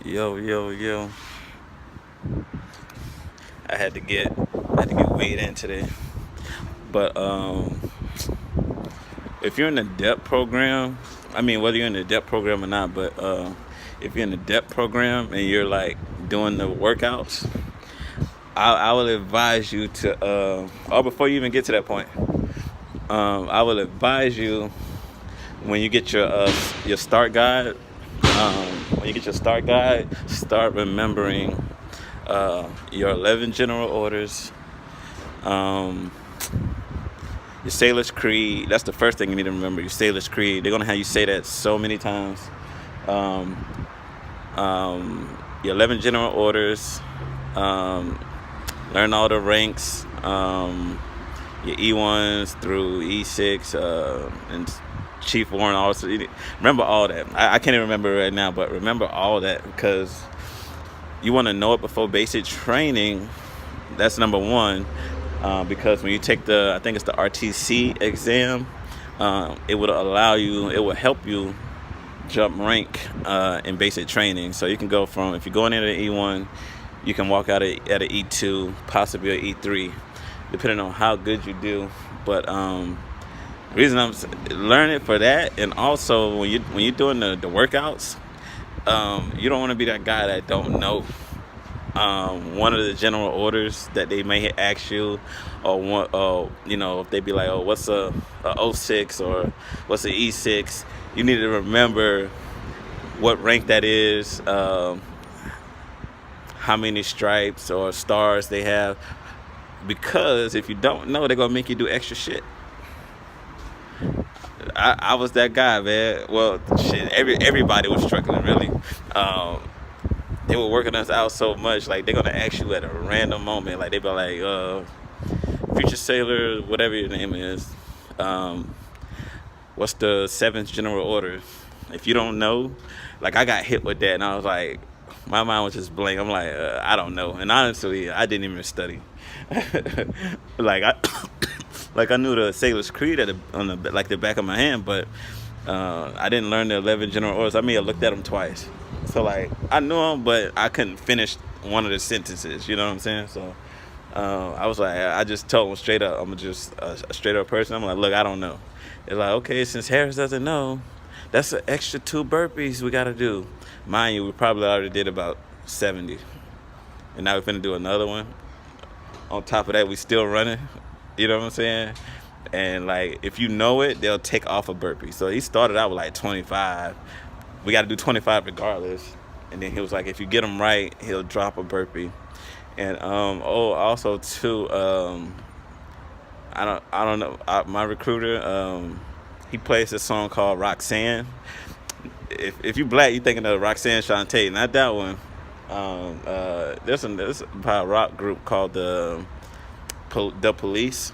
Yo, yo, yo. I had to get weighed in today. But if you're in the DEP program, I mean whether you're in the DEP program or not, but if you're in the DEP program and you're like doing the workouts, I would advise you to or before you even get to that point, I would advise you when you get your start guide, start remembering your 11 general orders, um, your Sailor's Creed. That's the first thing you need to remember. Your Sailor's Creed. They're gonna have you say that so many times. Um, your 11 general orders. Um, learn all the ranks. Your E1s through E6 and Chief Warrant also. Remember all that. I can't even remember right now, but remember all that because you want to know it before basic training. That's number one. Because when you take I think it's the RTC exam, it will help you jump rank in basic training. So you can go from, if you're going into the E1, you can walk out at an E2, possibly an E3, depending on how good you do. But the reason I'm learning for that, and also when you're doing the workouts, you don't want to be that guy that don't know one of the general orders that they may ask you, or if they be like, oh, what's a 06 or what's a E6, you need to remember what rank that is, how many stripes or stars they have, because if you don't know, they're gonna make you do extra shit. I was that guy, man. Well, shit, everybody was struggling, really. They were working us out so much, like they're gonna ask you at a random moment, like they be like, future sailor, whatever your name is, what's the 7th general order? If you don't know, like I got hit with that, and I was like, my mind was just blank. I'm like, I don't know, and honestly, I didn't even study. like I, like I knew the Sailor's Creed on the back of my hand, but I didn't learn the 11 general orders. I may have looked at them twice. So like I knew them, but I couldn't finish one of the sentences. You know what I'm saying? So I was like, I just told them straight up. I'm just a straight up person. I'm like, look, I don't know. They're like, okay, since Harris doesn't know, that's an extra 2 burpees we gotta do. Mind you, we probably already did about 70, and now we're finna do another one. On top of that, we still running. You know what I'm saying? And like, if you know it, they'll take off a burpee. So he started out with like 25. We got to do 25 regardless. And then he was like, if you get him right, he'll drop a burpee. And also too, I don't know. My recruiter, he plays this song called Roxanne. If you black, you thinking of Roxanne Shante, not that one. There's a rock group called the Police.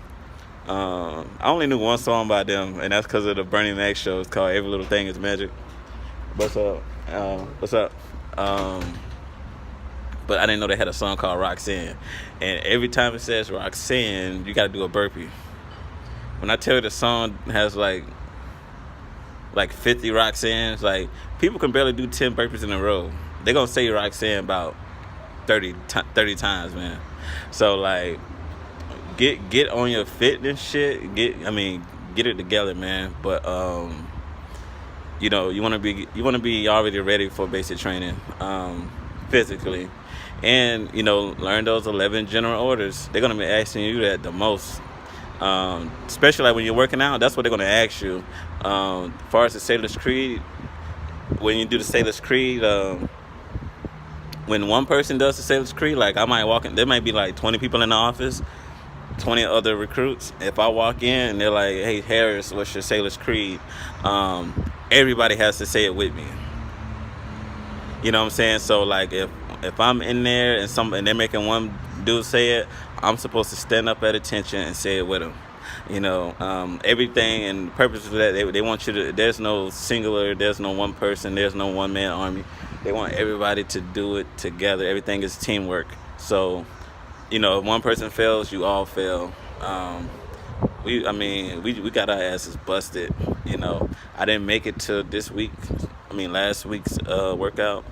I only knew one song by them, and that's because of the Bernie Mac show. It's called Every Little Thing Is Magic. What's up? What's up? But I didn't know they had a song called Roxanne. And every time it says Roxanne, you got to do a burpee. When I tell you the song has like 50 Roxannes, like people can barely do 10 burpees in a row. They're going to say Roxanne about 30 times, man. So like, get on your fitness shit. Get it together, man. But you want to be already ready for basic training, physically, and learn those 11 general orders. They're gonna be asking you that the most, especially like when you're working out. That's what they're gonna ask you. As far as the Sailor's Creed, when you do the Sailor's Creed, when one person does the Sailor's Creed, like I might walk in, there might be like 20 people in the office, 20 other recruits. If I walk in and they're like, hey Harris, what's your Sailor's Creed? Everybody has to say it with me. You know what I'm saying? So like if I'm in there and they're making one dude say it, I'm supposed to stand up at attention and say it with him. Everything, and the purpose of that, they want you to, there's no singular, there's no one person, there's no one man army. They want everybody to do it together. Everything is teamwork. So if one person fails, you all fail. We got our asses busted. I didn't make it to last week's workout.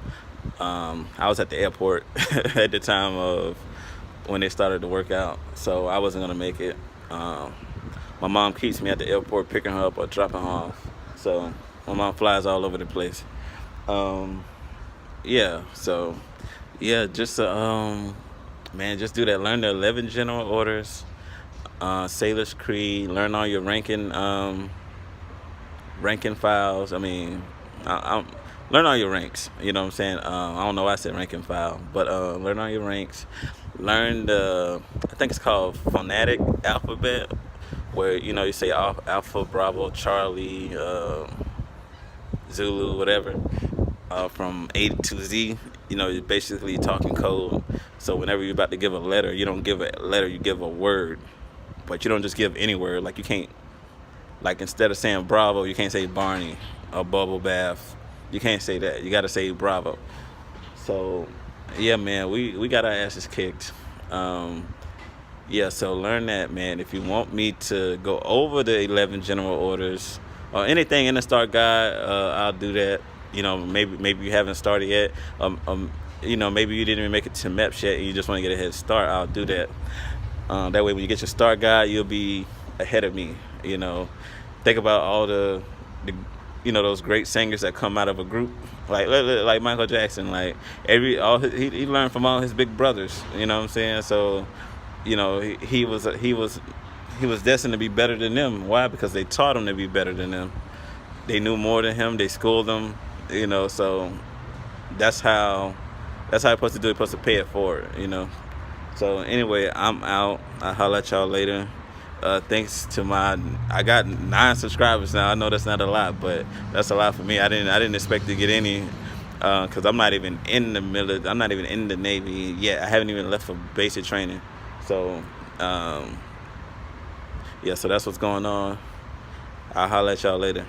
I was at the airport at the time of when they started to work out, so I wasn't gonna make it. Um, my mom keeps me at the airport, picking her up or dropping her off. So my mom flies all over the place. Um, yeah, so yeah, just man, just do that. Learn the 11 general orders, Sailor's Creed. Learn all your ranking files. I mean, I learn all your ranks. You know what I'm saying? I don't know why I said ranking file, but learn all your ranks. Learn the, I think it's called phonetic alphabet, where you say Alpha, Bravo, Charlie, Zulu, whatever, from A to Z. You're basically talking code. So whenever you're about to give a letter, you don't give a letter, you give a word. But you don't just give any word. Like you can't, like instead of saying Bravo, you can't say Barney or Bubble Bath. You can't say that. You got to say Bravo. So yeah, man, we got our asses kicked. Yeah, so learn that, man. If you want me to go over the 11 general orders or anything in the start guide, I'll do that. Maybe you haven't started yet. Maybe you didn't even make it to MEPS yet and you just want to get a head start. I'll do that. That way, when you get your start guide, you'll be ahead of me. Think about all the those great singers that come out of a group, like Michael Jackson. Like he learned from all his big brothers. You know what I'm saying? So, he was destined to be better than them. Why? Because they taught him to be better than them. They knew more than him. They schooled him. So that's how you're supposed to do it. You're supposed to pay it forward. So anyway, I'm out. I'll holler at y'all later. Thanks to I got 9 subscribers now. I know that's not a lot, but that's a lot for me. I didn't expect to get any, because I'm not even in the military. I'm not even in the Navy yet. I haven't even left for basic training. So yeah, so that's what's going on. I'll holler at y'all later.